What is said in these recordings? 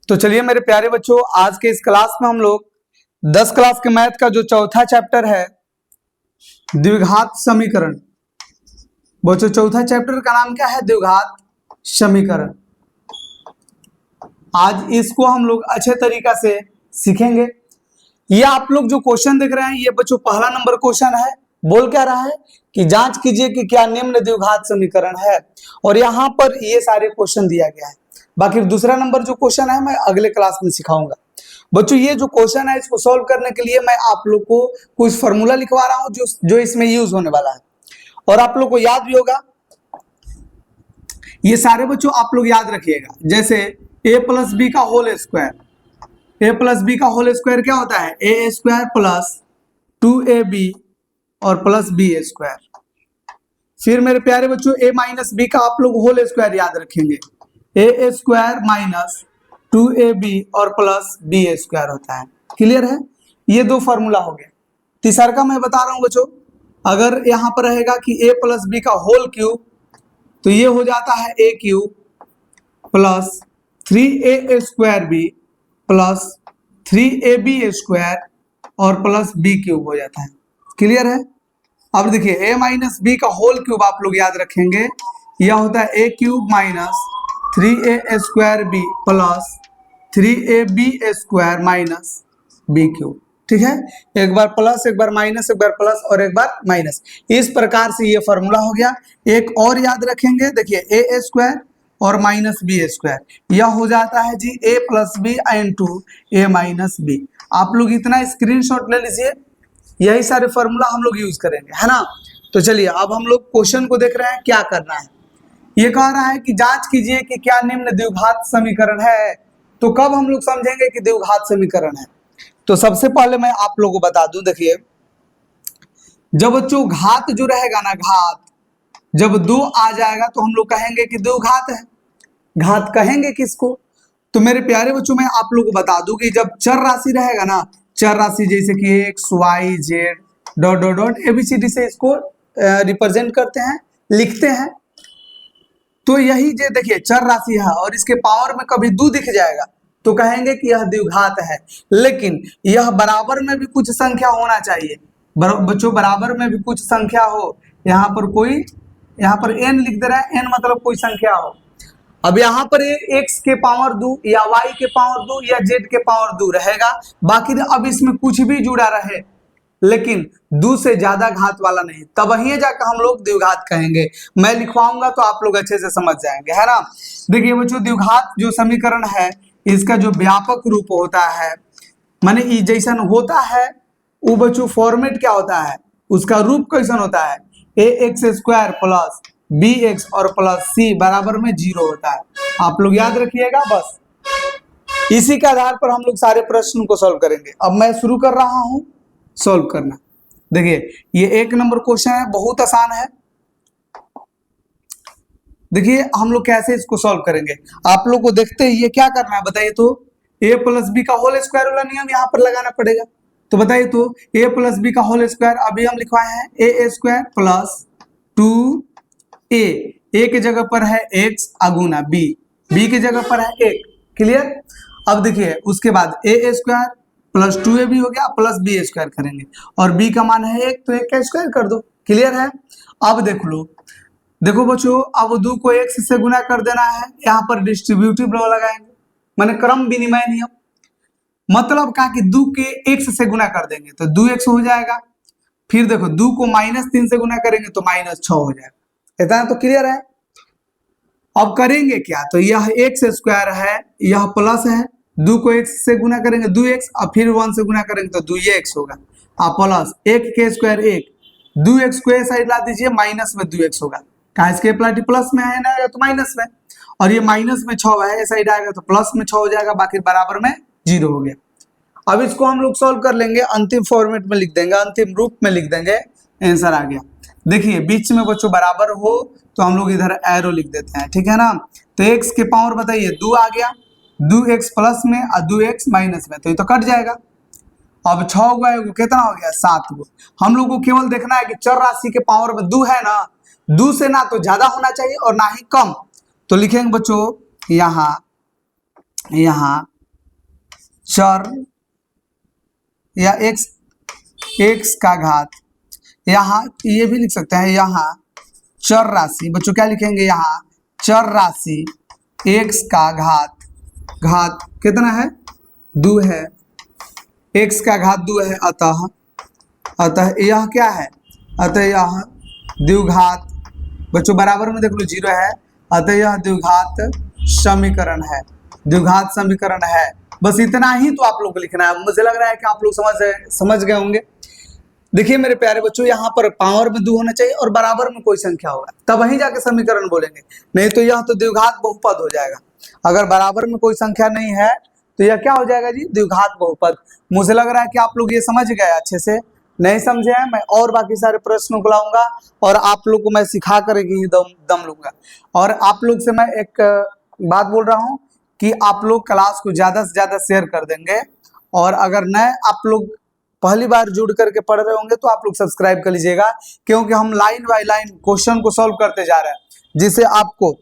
तो चलिए मेरे प्यारे बच्चों, आज के इस क्लास में हम लोग 10 क्लास के मैथ का जो चौथा चैप्टर है द्विघात समीकरण। बच्चों चौथा चैप्टर का नाम क्या है? द्विघात समीकरण। आज इसको हम लोग अच्छे तरीका से सीखेंगे। ये आप लोग जो क्वेश्चन देख रहे हैं ये बच्चों पहला नंबर क्वेश्चन है। बोल क्या रहा है कि जांच कीजिए कि क्या निम्न द्विघात समीकरण है, और यहाँ पर ये सारे क्वेश्चन दिया गया है। बाकी दूसरा नंबर जो क्वेश्चन है मैं अगले क्लास में सिखाऊंगा। बच्चों ये जो क्वेश्चन है इसको सॉल्व करने के लिए मैं आप लोग को कुछ फॉर्मूला लिखवा रहा हूं जो इसमें यूज होने वाला है, और आप लोग को याद भी होगा। ये सारे बच्चों आप लोग याद रखिएगा। जैसे a प्लस बी का whole square, a plus B का होल स्क्वायर क्या होता है? ए स्क्वायर प्लस 2ab और प्लस बी स्क्वायर। फिर मेरे प्यारे बच्चों a माइनस बी का आप लोग होल स्क्वायर याद रखेंगे, ए स्क्वायर माइनस 2ab और प्लस बी स्क्वायर होता है। क्लियर है? ये दो फॉर्मूला हो गया। तीसरा का मैं बता रहा हूं बच्चों, अगर यहां पर रहेगा कि a प्लस बी का होल क्यूब तो ये हो जाता है a cube plus 3a square B plus 3ab square और प्लस बी क्यूब हो जाता है। क्लियर है? अब देखिए a माइनस बी का होल क्यूब आप लोग याद रखेंगे, यह होता है a cube minus 3a square B plus 3ab square minus B cube. ठीक है, एक बार प्लस, एक बार माइनस, एक बार प्लस और एक बार माइनस। इस प्रकार से ये फॉर्मूला हो गया। एक और याद रखेंगे, देखिए ए स्क्वायर और माइनस बी स्क्वायर, यह हो जाता है जी a plus B into A minus B. आप लोग इतना स्क्रीनशॉट ले लीजिए, यही सारे फॉर्मूला हम लोग यूज करेंगे, है ना। तो चलिए अब हम लोग क्वेश्चन को देख रहे हैं, क्या करना है। ये कह रहा है कि जांच कीजिए कि क्या निम्न द्विघात समीकरण है। तो कब हम लोग समझेंगे कि द्विघात समीकरण है? तो सबसे पहले मैं आप लोगों को बता दूं, देखिए जब बच्चों घात जो रहेगा ना, घात जब 2 आ जाएगा तो हम लोग कहेंगे कि द्विघात है। घात कहेंगे किसको? तो मेरे प्यारे बच्चों मैं आप लोगों को बता दूं कि जब चर राशि रहेगा ना, चर राशि जैसे कि X Y Z dot dot dot ABCD से इसको रिप्रेजेंट करते हैं, लिखते हैं। तो यही जो देखिए चर राशि है और इसके पावर में कभी 2 दिख जाएगा तो कहेंगे कि यह द्विघात है। लेकिन यह बराबर में भी कुछ संख्या होना चाहिए। बच्चों बराबर में भी कुछ संख्या हो। यहाँ पर n लिख दे रहा है, n मतलब कोई संख्या हो। अब यहाँ पर x के पावर 2 या y के पावर 2 या z के पावर 2 रहेगा। बाकी अब इसमें कुछ भी जुड़ा रहे लेकिन 2 से ज्यादा घात वाला नहीं, तब वहीं जाकर हम लोग द्विघात कहेंगे। मैं लिखवाऊंगा तो आप लोग अच्छे से समझ जाएंगे, है ना। देखिए बच्चों द्विघात जो समीकरण है इसका जो व्यापक रूप होता है, माने ई जैसन होता है वो बच्चों फॉर्मेट क्या होता है, उसका रूप कैसन होता है, a x square plus b x और प्लस सी बराबर में 0 होता है। आप लोग याद रखिएगा। बस इसी के आधार पर हम लोग सारे प्रश्न को सॉल्व करेंगे। अब मैं शुरू कर रहा हूं सॉल्व करना। देखिए ये 1 नंबर क्वेश्चन है, बहुत आसान है। देखिए हम लोग कैसे इसको सॉल्व करेंगे, आप लोग को देखते ही ये क्या करना है बताइए तो। a प्लस बी का होल स्क्वायर वाला नियम यहाँ पर लगाना पड़ेगा। तो बताइए तो a प्लस बी का होल स्क्वायर अभी हम लिखवाए हैं ए स्क्वायर प्लस 2a, a की जगह पर है x अगुना b, b की जगह पर है 1। क्लियर? अब देखिए उसके बाद a स्क्वायर प्लस 2ab हो गया प्लस b स्क्वायर करेंगे और b का मान है 1 तो 1 का स्क्वायर कर दो। क्लियर है? अब देख लो, देखो बच्चों अब 2 को x से गुना कर देना है, यहाँ पर डिस्ट्रीब्यूटिव लॉ लगाएंगे, माने क्रम विनिमय नियम। मतलब कहा कि 2 के x से गुना कर देंगे तो 2x हो जाएगा। फिर देखो 2 को -3 से गुना करेंगे तो -6 हो जाएगा। इतना तो क्लियर है। अब करेंगे क्या, तो यह x स्क्वायर है, यह प्लस है, 2 को x से गुना करेंगे 2x और फिर 1 से गुना करेंगे तो 2x होगा और प्लस 1 के स्क्वायर 1, 2x को साइड ला दीजिए, माइनस में 2x होगा। कहा इसके प्लाटी प्लस में है ना तो माइनस में, और ये माइनस में 6 है, साइड आएगा तो प्लस में 6 हो जाएगा, बाकी बराबर में 0 हो गया। अब इसको हम लोग सॉल्व कर लेंगे, अंतिम फॉर्मेट में लिख देंगे, अंतिम रूप में लिख देंगे, आंसर आ गया। देखिए बीच में बच्चों बराबर हो तो हम लोग इधर एरो लिख देते हैं, ठीक है ना। तो x के पावर बताइए 2 आ गया, 2x प्लस में और 2x माइनस में, तो ये तो कट जाएगा। अब 6 गो कितना हो गया 7 गो। हम लोग को केवल देखना है कि चर राशि के पावर में 2 है ना, 2 से ना तो ज्यादा होना चाहिए और ना ही कम। तो लिखेंगे बच्चों यहाँ यहाँ चर या x का घात, यहाँ ये भी लिख सकते हैं, यहाँ चर राशि, बच्चों क्या लिखेंगे, यहाँ चर राशि x का घात कितना है, 2 है, x का घात 2 है, अतः यह क्या है, अतः यह द्विघात, बच्चों बराबर में देख लो 0 है, अतः यह द्विघात समीकरण है, द्विघात समीकरण है। बस इतना ही तो आप लोग को लिखना है। मुझे लग रहा है कि आप लोग समझ गए होंगे। देखिए मेरे प्यारे बच्चों, यहाँ पर पावर में 2 होना चाहिए और बराबर में कोई संख्या होगा, तब वहीं जाके समीकरण बोलेंगे, नहीं तो यह तो द्विघात बहुपद हो जाएगा। अगर बराबर में कोई संख्या नहीं है तो यह क्या हो जाएगा जी, द्विघात बहुपद। मुझे लग रहा है कि आप लोग ये समझ गए, अच्छे से नहीं समझे हैं मैं और बाकी सारे प्रश्नों को लाऊंगा और आप लोग को मैं सिखा कर ही दम लूंगा। और आप लोग से मैं एक बात बोल रहा हूँ कि आप लोग क्लास को ज्यादा से ज्यादा शेयर कर देंगे, और अगर नए आप लोग पहली बार जुड़ करके पढ़ रहे होंगे तो आप लोग सब्सक्राइब कर लीजिएगा, क्योंकि हम लाइन बाय लाइन क्वेश्चन को सॉल्व करते जा रहे हैं, जिससे आपको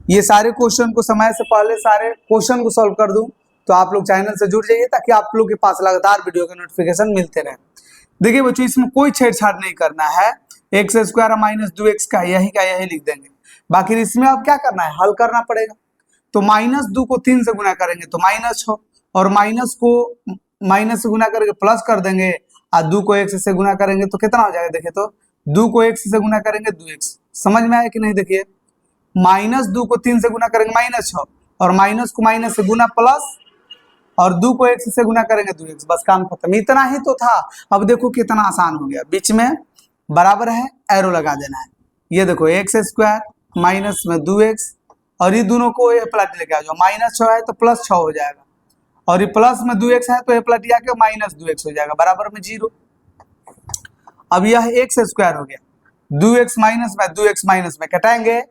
ये सारे क्वेश्चन को समय से पहले सारे क्वेश्चन को सॉल्व कर दूं। तो आप लोग चैनल से जुड़ जाइए ताकि आप लोग के पास लगातार वीडियो के नोटिफिकेशन मिलते रहे। देखिए बच्चों, इसमें कोई छेड़छाड़ नहीं करना है, x स्क्वायर माइनस 2x का यही लिख देंगे। बाकी इसमें अब क्या करना है, हल करना पड़ेगा। तो -2 को 3 से गुना करेंगे तो -6, और माइनस को माइनस से गुना करके प्लस कर देंगे, और 2 को x से गुना करेंगे तो कितना हो जाएगा, देखिए तो 2 को x से गुना करेंगे 2x। समझ में आया कि नहीं, देखिए -2 को 3 से गुना करेंगे -6, और माइनस को माइनस से गुना प्लस, और 2 को x से गुना करेंगे 2x, बस काम खत्म। इतना ही तो था। अब देखो कितना आसान हो गया, बीच में बराबर है, एरो लगा देना है। ये देखो x स्क्वायर माइनस में 2x, और ये दोनों को ये पलट लेके आ जाओ, -6 है तो +6 हो जाएगा, और ये प्लस में 2x है तो ये पलट आके -2x हो जाएगा, बराबर में 0। अब यह x स्क्वायर हो गया, 2x माइनस में 2x माइनस में कटाएंगे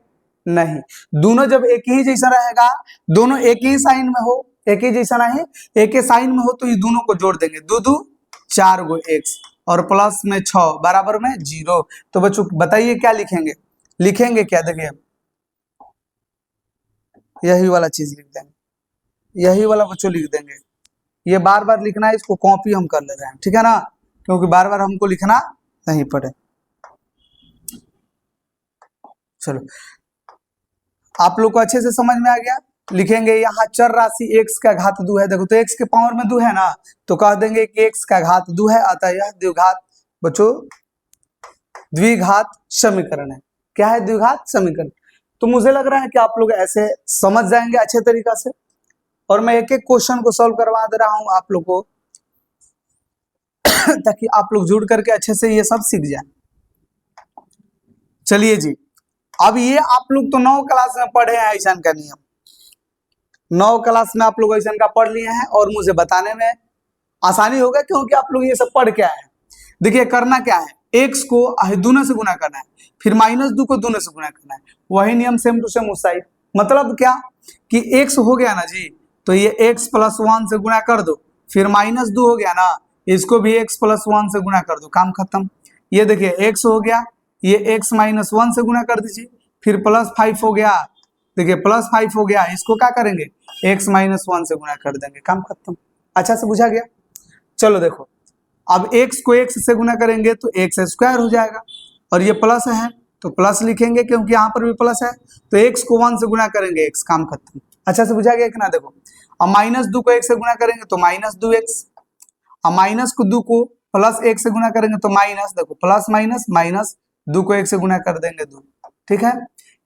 नहीं, दोनों जब एक ही जैसा रहेगा, दोनों एक ही साइन में हो, एक ही जैसा नहीं, एक ही साइन में हो तो ये दोनों को जोड़ देंगे, 2 2 4 गो x, और प्लस में 6 बराबर में 0। तो बच्चों बताइए क्या लिखेंगे, लिखेंगे क्या, देखिए यही वाला चीज लिख देंगे, यही वाला बच्चों लिख देंगे। ये बार बार लिखना है, इसको कॉपी हम कर ले रहे हैं, ठीक है ना, क्योंकि बार बार हमको लिखना नहीं पड़े। चलो आप लोग को अच्छे से समझ में आ गया। लिखेंगे यहाँ चर राशि x का घात 2 है, देखो तो x के पावर में 2 है ना, तो कह देंगे कि x का घात 2 है, अतः यह द्विघात, बच्चों द्विघात समीकरण है। क्या है, द्विघात समीकरण। तो मुझे लग रहा है कि आप लोग ऐसे समझ जाएंगे अच्छे तरीका से, और मैं एक एक क्वेश्चन को सॉल्व करवा दे रहा हूं आप लोग को ताकि आप लोग जुड़ करके अच्छे से ये सब सीख जाए। चलिए जी, अब ये आप लोग तो 9 क्लास में पढ़े हैं ऐसा का नियम, 9 क्लास में आप लोग ऐसा का पढ़ लिए हैं, और मुझे बताने में आसानी होगा क्योंकि आप लोग ये सब पढ़ के आए हैं। देखिए करना क्या है, x को दोनों से गुना करना है, फिर -2 को दोनों से गुना करना है, वही नियम सेम टू सेम उस साइड। मतलब क्या कि x हो गया ना जी, तो ये x + 1 से गुना कर दो, फिर -2 हो गया ना, इसको भी x + 1 से गुना कर दो, काम खत्म। ये देखिए x हो गया, ये x - 1 से गुना कर दीजिए, फिर +5 हो गया, देखिए +5 हो गया, इसको क्या करेंगे, x - 1 से गुना कर देंगे, काम खत्म। अच्छा से बुझा गया। चलो देखो, अब x को x से गुना करेंगे तो x स्क्वायर हो जाएगा, और ये प्लस है तो प्लस लिखेंगे क्योंकि यहाँ पर भी प्लस है, तो x को 1 से गुना करेंगे, x, काम खत्म। अच्छा से बुझा गया कि ना। देखो अब -2 को 1 से गुना करेंगे तो -2x, अब माइनस को 2 को +1 से गुना करेंगे तो माइनस, देखो प्लस माइनस माइनस, 2 को 1 से गुना कर देंगे 2, ठीक है।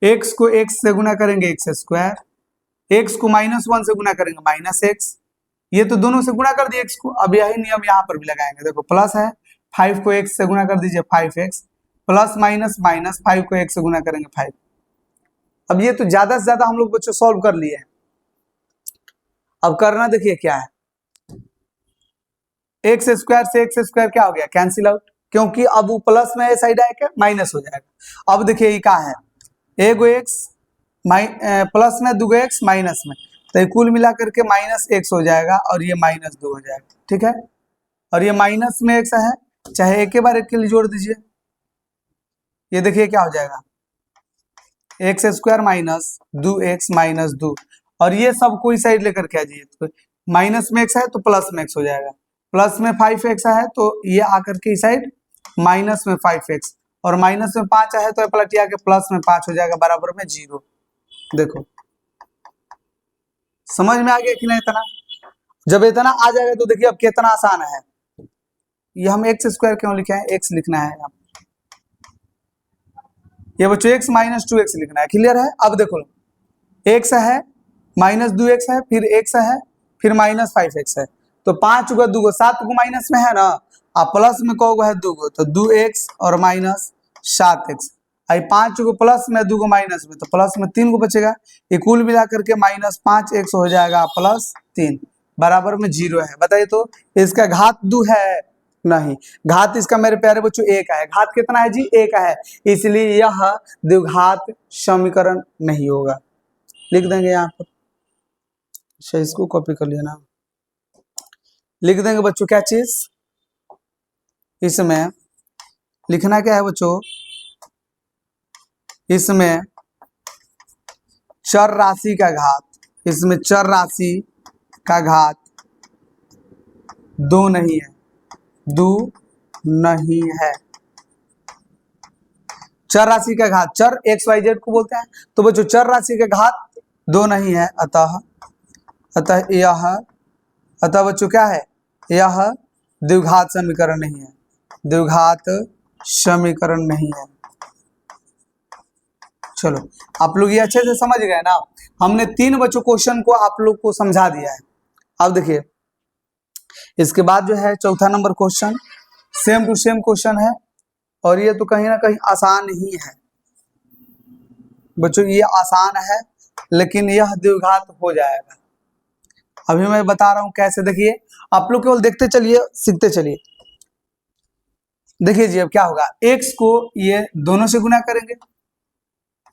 x को x से गुना करेंगे x स्क्वायर, x को -1 से गुना करेंगे -x, ये तो दोनों से गुना कर दिए x को। अब यही नियम यहाँ पर भी लगाएंगे, देखो प्लस है, 5 को x से गुना कर दीजिए 5x, प्लस माइनस माइनस, 5 को x से गुना करेंगे 5। अब ये तो ज्यादा से ज्यादा हम लोग बच्चों सॉल्व कर लिए हैं। अब करना देखिए क्या है, x स्क्वायर से x स्क्वायर क्या हो गया, कैंसिल आउट, क्योंकि अब वो प्लस में साइड आएगा माइनस हो जाएगा। अब देखिए ये क्या है, एगो x प्लस में, 2 x माइनस में, तो कुल मिला करके -x हो जाएगा, और ये -2 हो जाएगा, ठीक है। और ये माइनस में x है, चाहे एक के बार एक के लिए जोड़ दीजिए, ये देखिए क्या हो जाएगा, x square minus 2x minus 2, और ये सब कोई साइड लेकर के आ जाइए, तो माइनस में x है तो प्लस में x हो जाएगा, प्लस में 5x है तो ये आकर के इस साइड माइनस में 5x, और माइनस में 5 है तो पलट आके प्लस में 5 हो जाएगा, बराबर में 0। देखो समझ में आ गया कि नहीं इतना? जब इतना आ जाएगा तो देखिए अब कितना आसान है। ये हम एक्स स्क्वायर क्यों लिखे हैं, एक्स लिखना है यहाँ, ये बच्चों x माइनस 2x लिखना है, क्लियर है? अब देखो x है माइनस 2x है, फिर x है, फिर माइनस 5x है, तो 5 को 2 को 7 को माइनस में है ना, अब प्लस में कौ है 2 को, तो 2x और माइनस 7x, आई 5 को प्लस में 2 को माइनस में, तो प्लस में 3 को बचेगा, ये कुल मिला करके माइनस 5x हो जाएगा प्लस 3, बराबर में 0 है। बताइए तो इसका घात 2 है? नहीं, घात इसका मेरे प्यारे बच्चों 1 है। घात कितना है जी? 1 है, इसलिए यह द्विघात समीकरण नहीं होगा। लिख देंगे यहाँ पर, अच्छा इसको कॉपी कर लिया ना, लिख देंगे बच्चों क्या चीज, इसमें लिखना क्या है बच्चों, इसमें चर राशि का घात, इसमें चर राशि का घात 2 नहीं है, 2 नहीं है। चर राशि का घात, चर एक्स वाई जेड को बोलते हैं, तो बच्चों चर राशि का घात 2 नहीं है, अतः बच्चों क्या है, यह द्विघात समीकरण नहीं है, द्विघात समीकरण नहीं है। चलो आप लोग ये अच्छे से समझ गए ना, हमने 3 बच्चों क्वेश्चन को आप लोग को समझा दिया है। अब देखिए इसके बाद जो है चौथा number question same to same question है, और ये तो कहीं ना कहीं आसान ही है बच्चों, ये आसान है लेकिन यह द्विघात हो जाएगा। अभी मैं बता रहा हूं कैसे, देखिए आप लोग केवल देखते चलिए, सीखते चलिए। देखिए जी अब क्या होगा, x को ये दोनों से गुना करेंगे,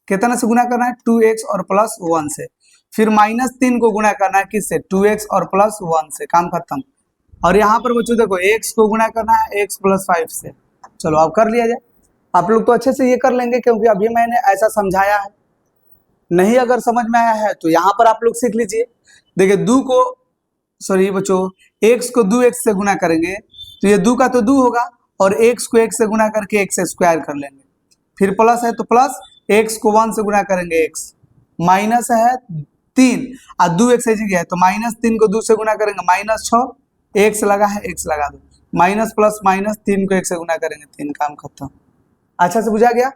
कितना से गुना करना है, 2x और प्लस 1 से, फिर -3 को गुना करना है किससे, 2x और प्लस 1 से, काम खत्म। और यहाँ पर बच्चों देखो x को गुना करना है x प्लस 5 से। चलो अब कर लिया जाए, आप लोग तो अच्छे से ये कर लेंगे क्योंकि अभी मैंने ऐसा समझाया है। नहीं अगर समझ में आया है तो यहाँ पर आप लोग सीख लीजिए। देखिए 2 को सॉरी बच्चों x को 2x से गुना करेंगे तो ये 2 का तो 2 होगा, और x को 1 से गुना करके x स्क्वायर कर लेंगे, फिर प्लस है तो प्लस, x को 1 से गुना करेंगे x, माइनस है 3 और 2x है तो -3 को 2 से गुना करेंगे -6, x लगा है x लगा दो, माइनस प्लस माइनस 3 को 1 से गुना करेंगे 3, काम खत्म। अच्छा से बुझा गया?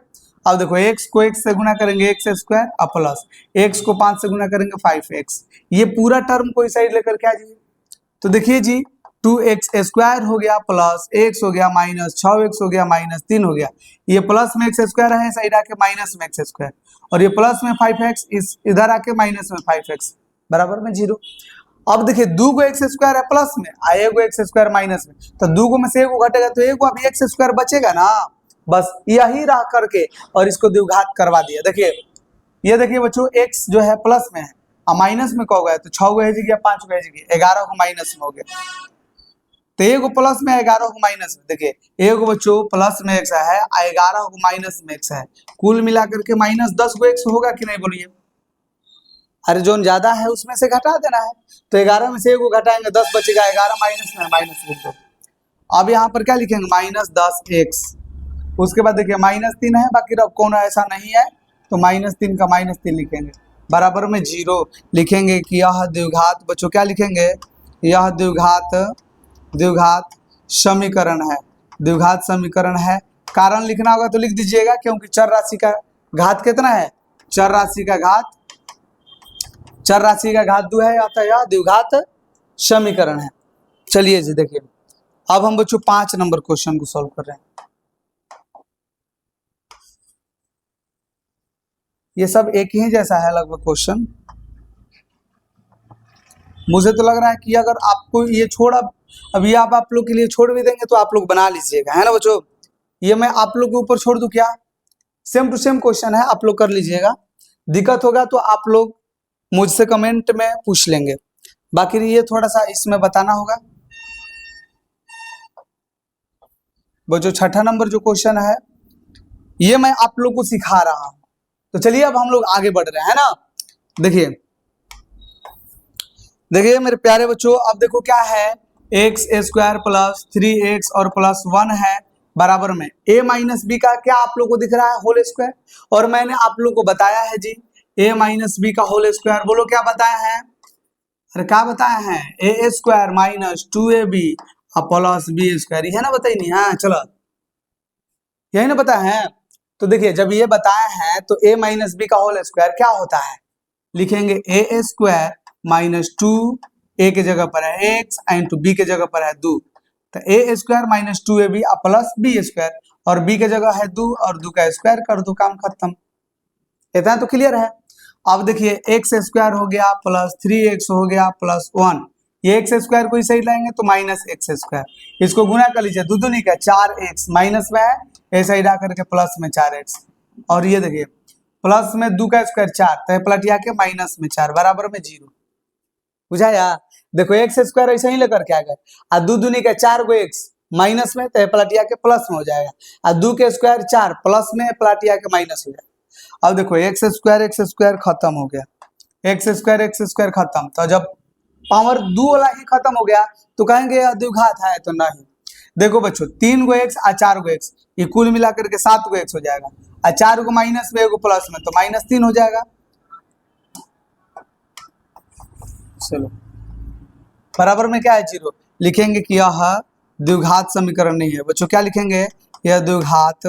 अब देखो x को 1 से गुना करेंगे x स्क्वायर और प्लस x को 5 से गुना करेंगे 5x, ये पूरा टर्म कोई साइड लेकर के आ जाइए। तो देखिए जी 2x स्क्वायर हो गया प्लस x हो गया माइनस 6x हो गया माइनस 3 हो गया, ये प्लस में x स्क्वायर है साइड आके माइनस में x स्क्वायर, और ये प्लस में 5x इस इधर आके माइनस में 5x, बराबर में 0। अब देखिए 2 को x स्क्वायर है प्लस में, आए को x स्क्वायर माइनस में, तो 2 को में से 1 को घटेगा तो 1 को अभी x स्क्वायर बचेगा ना, बस यही रह करके और इसको द्विघात करवा दिया। देखिए ये देखिए बच्चों x जो है प्लस में है और माइनस में कहोगे तो 6 को है गया 5 को है गया 11 को माइनस में हो गया, तो 1 को प्लस में 11 को माइनस में, देखिए 1 को बच्चों प्लस में x है 11 को माइनस में x है, कुल मिलाकर के माइनस 10 को x होगा कि नहीं बोलिए? अरे जोन ज्यादा है उसमें से घटा देना है, तो 11 में से 1 को घटाएंगे 10 बचेगा, 11 माइनस में माइनस लिख दो। अब यहाँ पर क्या लिखेंगे -10x, उसके बाद देखिए -3 है, बाकी अब कौन ऐसा नहीं है तो -3 का -3 लिखेंगे, बराबर में 0 लिखेंगे कि यह द्विघात बच्चों क्या लिखेंगे, यह द्विघात समीकरण है, द्विघात समीकरण है। कारण लिखना होगा तो लिख दीजिएगा क्योंकि चर राशि का घात कितना है, चर राशि का घात 2 है, अतः यह द्विघात समीकरण है। चलिए जी देखिए अब हम बच्चों 5 नंबर क्वेश्चन को सॉल्व कर रहे हैं। ये सब एक ही जैसा है लगभग क्वेश्चन, मुझे तो लग रहा है कि अगर आपको ये अभी आप लोग के लिए छोड़ भी देंगे तो आप लोग बना लीजिएगा, है ना बच्चों? ये मैं आप लोग के ऊपर छोड़ दूं क्या? सेम टू सेम क्वेश्चन है, आप लोग कर लीजिएगा, दिक्कत होगा तो आप लोग मुझसे कमेंट में पूछ लेंगे, बाकी ये थोड़ा सा इसमें बताना होगा। वो जो 6ठा नंबर जो क्वेश्चन है ये मैं आप लोग को सिखा रहा हूं, तो चलिए अब हम लोग आगे बढ़ रहे हैं, है ना। देखिए देखिए मेरे प्यारे बच्चों, अब देखो क्या है, एक्स स्क्वायर प्लस 3x और प्लस 1 है बराबर में a माइनस बी का क्या आप लोग को दिख रहा है, होल स्क्वायर। और मैंने आप लोग को बताया है जी a माइनस बी का होल स्क्वायर, बोलो क्या बताया है, अरे क्या बताया है, a square minus 2ab plus b square, है ना, बताइए नहीं, हाँ चलो यही ना बताया है। तो देखिए जब ये बताया है तो a माइनस बी का होल स्क्वायर क्या होता है, लिखेंगे ए स्क्वायर माइनस 2, ए के जगह पर है एक्स एंड बी के जगह पर है 2, तो a square minus 2ab plus b square, और बी के जगह है 2 और 2 का स्क्वायर कर दो, काम खत्म। इतना तो क्लियर है। अब देखिए एक्स स्क्वायर हो गया प्लस 3x हो गया प्लस 1, ये एक्स स्क्वायर को इसे ही लाएंगे तो माइनस एक्स स्क्वायर, इसको गुना कर लीजिए, दो दूनी का 4x माइनस में है ऐसा ही डाल करके प्लस में 4x, और ये देखिए प्लस में 2 का स्क्वायर 4, तो पलटिया के माइनस में 4 बराबर में 0, बुझाया। देखो एक्स स्क्वायर ऐसे ही लेकर के आ गए, और दो दूनी का 4 गो एक्स माइनस में, तो पलटिया के प्लस में हो जाएगा, और 2 के स्क्वायर 4 प्लस में पलटिया के माइनस हो जाएगा। अब देखो एक्स स्क्वायर खत्म हो गया, एक्स स्क्वायर खत्म, तो जब पावर 2 वाला ही खत्म हो गया तो कहेंगे द्विघात है, तो नहीं। देखो बच्चों 3 गो एक्स और 4 गो एक्स, ये कुल मिलाकर के 7 गो एक्स हो जाएगा, और 4 को माइनस में 1 प्लस में, तो -3 हो जाएगा। चलो बराबर में क्या है 0, लिखेंगे कि यह द्विघात समीकरण नहीं है। बच्चों क्या लिखेंगे, यह द्विघात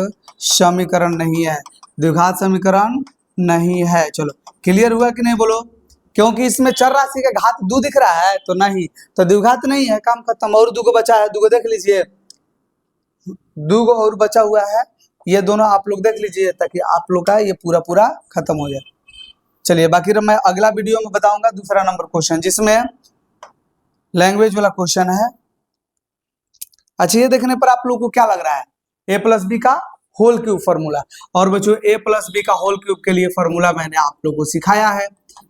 समीकरण नहीं है, द्विघात समीकरण नहीं है। चलो क्लियर हुआ कि नहीं बोलो, क्योंकि इसमें चर राशि का घात 2 दिख रहा है तो नहीं, तो द्विघात नहीं है, काम खत्म। और 2 को बचा है, 2 को देख लीजिए, 2 को और बचा हुआ है, ये दोनों आप लोग देख लीजिए ताकि आप लोग का ये पूरा खत्म हो जाए। चलिए बाकी मैं अगला वीडियो में बताऊंगा दूसरा नंबर क्वेश्चन, जिसमें लैंग्वेज वाला क्वेश्चन है। अच्छा ये देखने पर आप लोग को क्या लग रहा है, ए प्लस बी का होल क्यूब फॉर्मूला। और बच्चों ए प्लस बी का होल क्यूब के लिए फॉर्मूला मैंने आप लोग को सिखाया है,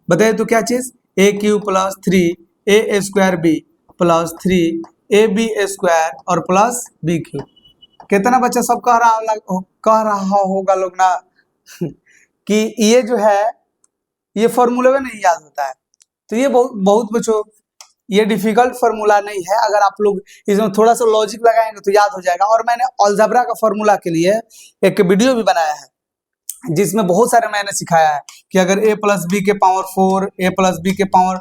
बताइए तो क्या चीज, a cube plus 3 a square B plus 3 a b square और प्लस बी क्यूब। कितना बच्चा सब कह रहा होगा लोग ना कि ये जो है ये फॉर्मूले में नहीं याद होता है, तो ये बहुत बच्चों ये डिफिकल्ट फॉर्मूला नहीं है, अगर आप लोग इसमें थोड़ा सा लॉजिक लगाएंगे तो याद हो जाएगा। और मैंने अलजेब्रा का फॉर्मूला के लिए एक वीडियो भी बनाया है, जिसमें बहुत सारे मैंने सिखाया है कि अगर a प्लस बी के पावर 4 a प्लस बी के पावर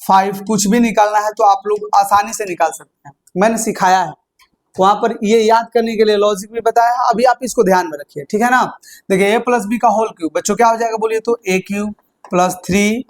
5 कुछ भी निकालना है तो आप लोग आसानी से निकाल सकते हैं, मैंने सिखाया है वहां पर, ये याद करने के लिए लॉजिक भी बताया है। अभी आप इसको ध्यान में रखिए, ठीक है ना। देखिए a प्लस बी का होल क्यूब बच्चों क्या हो जाएगा बोलिए तो, a क्यूब प्लस 3,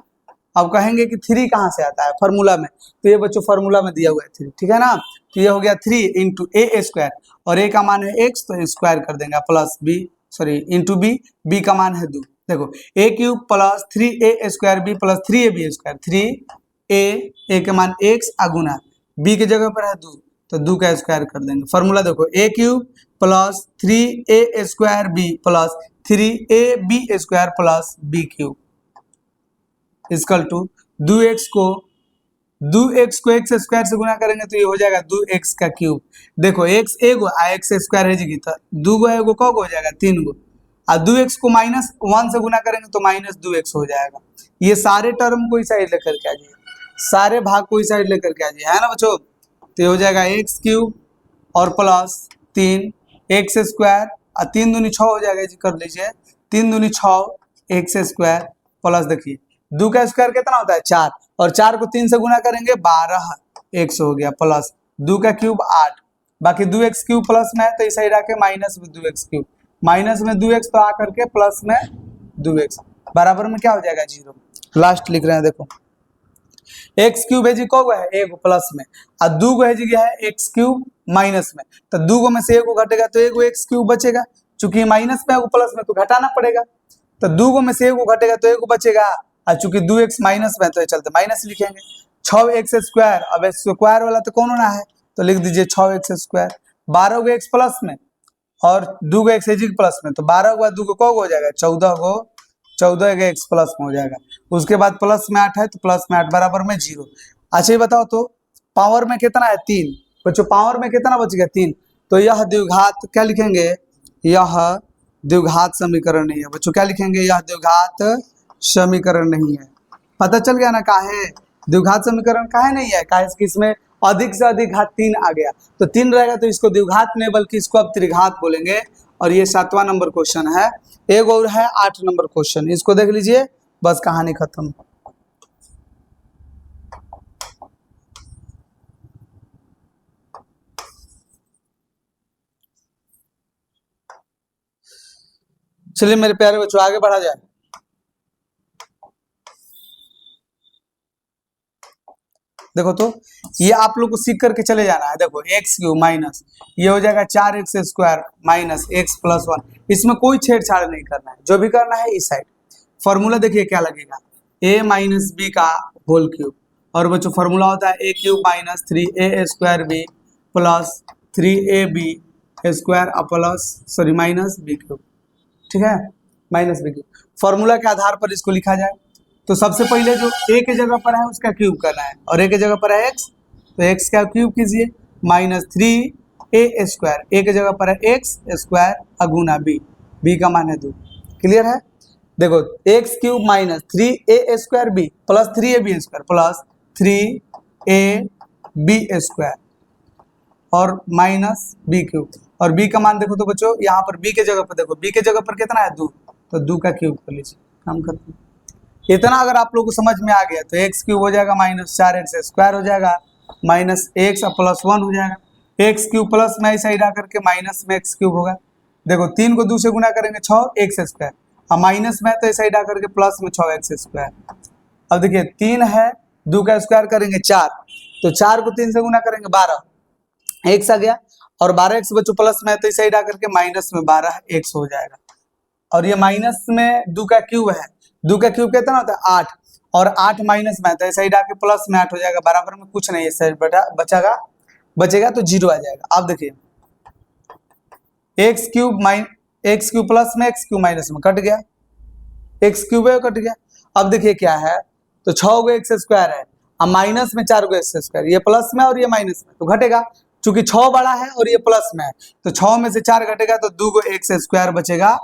अब कहेंगे कि 3 कहाँ से आता है फॉर्मूला में, तो ये बच्चों फॉर्मूला में दिया हुआ है 3, ठीक है ना। तो ये हो गया 3 इंटू ए स्क्वायर, और a का मान है x तो स्क्वायर कर देंगे, plus B sorry into B का मान है 2। देखो a cube plus 3a square B plus 3ab square, 3a के मान x अगुना b के जगह पर है 2 तो 2 का स्क्वायर कर देंगे। फॉर्मूला देखो a cube plus 3a square B plus 3ab square plus B cube equal to 2x को x स्क्वायर से गुना करेंगे तो ये हो जाएगा 2x का क्यूब। देखो x एगो x स्क्वायर है जी, तो 2 गो एगो कौ हो जाएगा 3 गो, और 2x को -1 से गुना करेंगे तो -2x हो जाएगा। ये सारे टर्म को इस साइड लेकर के आ जाइए, सारे भाग को इस साइड लेकर के आ जाइए, है ना बच्चों। तो ये हो जाएगा x क्यूब और प्लस 3x स्क्वायर, और 3 दूनी 6 हो जाएगा जी, कर लीजिए 3 दूनी 6 x स्क्वायर प्लस देखिए 2 का स्क्वायर कितना होता है 4, और 4 को 3 से गुना करेंगे 12 x हो गया, प्लस 2 का क्यूब 8, बाकी 2x क्यूब प्लस में है तो इस साइड आके माइनस में 2x क्यूब, माइनस में 2x तो आकर के प्लस में 2x बराबर में क्या हो जाएगा 0। लास्ट लिख रहे हैं देखो x क्यूब है जी कौ है 1 प्लस में, और 2 है जी है x क्यूब माइनस में, तो 2 में से 1 घटेगा तो 1 x क्यूब बचेगा, चूंकि माइनस में प्लस में तो घटाना पड़ेगा, तो 2 में से 1 घटेगा तो 1 बचेगा, और चूंकि 2x माइनस में तो चलते माइनस लिखेंगे। 6x स्क्वायर, अब स्क्वायर वाला तो कौन होना है तो लिख दीजिए 6x स्क्वायर, 12 गो x प्लस में और 2 गो x प्लस में, तो 12 के बाद 2 को हो जाएगा 14 गो x प्लस में हो जाएगा। उसके बाद प्लस में 8 है तो प्लस में 8 बराबर में 0। अच्छा ये बताओ तो पावर में कितना है 3, बच्चों पावर में कितना बच गया 3, तो यह द्विघात क्या लिखेंगे, यह द्विघात समीकरण नहीं है। बच्चों क्या लिखेंगे, यह द्विघात समीकरण नहीं है। पता चल गया ना काहे द्विघात समीकरण काहे नहीं है, काहे कि इसमें अधिक से अधिक घात 3 आ गया, तो 3 रहेगा तो इसको द्विघात नहीं बल्कि इसको अब त्रिघात बोलेंगे। और ये 7वां नंबर क्वेश्चन है। एक और है 8 नंबर क्वेश्चन, इसको देख लीजिए, बस कहानी खत्म। चलिए मेरे प्यारे बच्चों आगे बढ़ा जाए। देखो तो ये आप लोग को सीख करके चले जाना है। देखो एक्स क्यूब माइनस ये हो जाएगा 4x square minus x plus 1, इसमें कोई छेड़छाड़ नहीं करना है, जो भी करना है इस साइड। फॉर्मूला देखिए क्या लगेगा, a माइनस बी का होल क्यूब, और बच्चों फॉर्मूला होता है a cube minus 3a square B plus 3ab square plus minus B cube, ठीक है, माइनस बी क्यूब। फॉर्मूला के आधार पर इसको लिखा जाए तो सबसे पहले जो a के जगह पर है उसका क्यूब करना है, और a के जगह पर है x, तो x का क्यूब कीजिए माइनस 3a स्क्वायर, a के जगह पर है x स्क्वायर अगुना b का मान है 2। क्लियर है। देखो x cube minus 3a square b plus 3ab square plus 3ab square और माइनस b क्यूब, और b का मान देखो तो बच्चों यहाँ पर b के जगह पर देखो, b के जगह पर कितना है 2, तो 2 का क्यूब कर लीजिए, काम करते हैं। इतना अगर आप लोगों को समझ में आ गया तो x क्यूब हो जाएगा माइनस 4x स्क्वायर हो जाएगा माइनस x प्लस 1 हो जाएगा, x क्यूब प्लस में इस साइड आकर के माइनस में x क्यूब होगा। देखो 3 को 2 से गुना करेंगे 6x स्क्वायर, और माइनस में तो इस साइड आकर के प्लस में 6x स्क्वायर। अब देखिए 3 है, 2 का स्क्वायर करेंगे 4, तो 4 को 3 से गुना करेंगे 12, x आ गया, और 12x बच्चों प्लस में तो इस साइड आकर के माइनस में 12x हो जाएगा। और ये माइनस में 2 का क्यूब है, 2 का क्यूब कितना होता है 8, और 8 माइनस में तो इस साइड आके प्लस में 8 हो जाएगा, बराबर में कुछ नहीं, इस साइड बचेगा तो 0 आ जाएगा। अब देखिए x क्यूब प्लस में x क्यूब माइनस में कट गया, x क्यूब है कट गया। अब देखिए क्या है, तो 6 गो x स्क्वायर है, अब माइनस में 4 गो x स्क्वायर, ये प्लस में और ये माइनस में, तो घटेगा, चूंकि 6 बड़ा है और ये प्लस में है तो 6 में से 4 घटेगा तो 2 गो x स्क्वायर बचेगा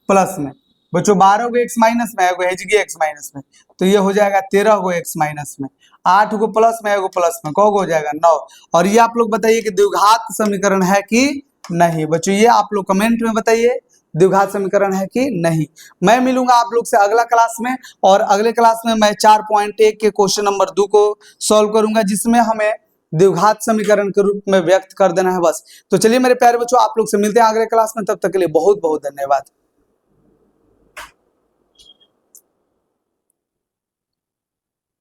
प्लस में। बच्चों 12 गो x माइनस में, एगो हेजगी x माइनस में, तो ये हो जाएगा 13 गो x माइनस में, 8 गो प्लस में, एगो प्लस में, कौ गो हो जाएगा 9। और ये आप लोग बताइए कि द्विघात समीकरण है कि नहीं। बच्चों ये आप लोग कमेंट में बताइए द्विघात समीकरण है कि नहीं। मैं मिलूंगा आप लोग से अगला क्लास में, और अगले क्लास में मैं 4.1 के क्वेश्चन नंबर 2 को सॉल्व करूंगा, जिसमें हमें द्विघात समीकरण के रूप में व्यक्त कर देना है बस। तो चलिए मेरे प्यारे बच्चों आप लोग से मिलते हैं अगले क्लास में, तब तक के लिए बहुत बहुत धन्यवाद।